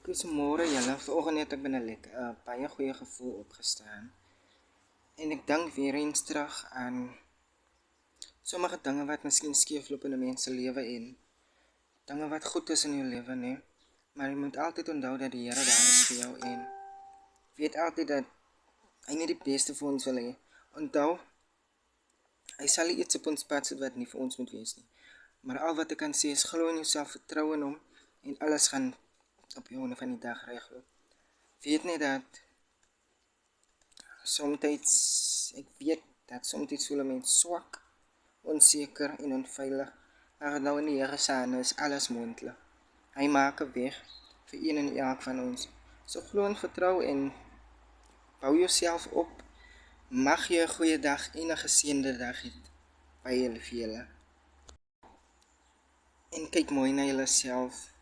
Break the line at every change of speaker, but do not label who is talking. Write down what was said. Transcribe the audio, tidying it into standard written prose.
Goeiemôre julle. Vanoggend het ek binne baie goeie gevoel opgestaan. En ek dink weer eens terug aan sommige dinge wat miskien skeefloop in 'n mens se lewe en dinge wat goed is in jou lewe, nê. Maar jy moet altyd onthou dat die Here daar is vir jou en weet altyd dat hy net die beste vir ons wil hê. Onthou, hy sal nie iets op ons pad sit wat nie vir ons moet wees nie. Maar al wat ek kan sê is glo in jouself, vertrou in hom en alles gaan op jou van die dag regloop. Weet net dat ek weet dat soms voel 'n mens swak, onseker en onveilig, maar nou in die Here se hande is alles moontlik. Hy maak 'n weg vir een en elk van ons. So glo en vertrou en bou jouself op. Mag jy 'n goeie dag en 'n geseënde dag hê by julle. En kyk mooi na julleself.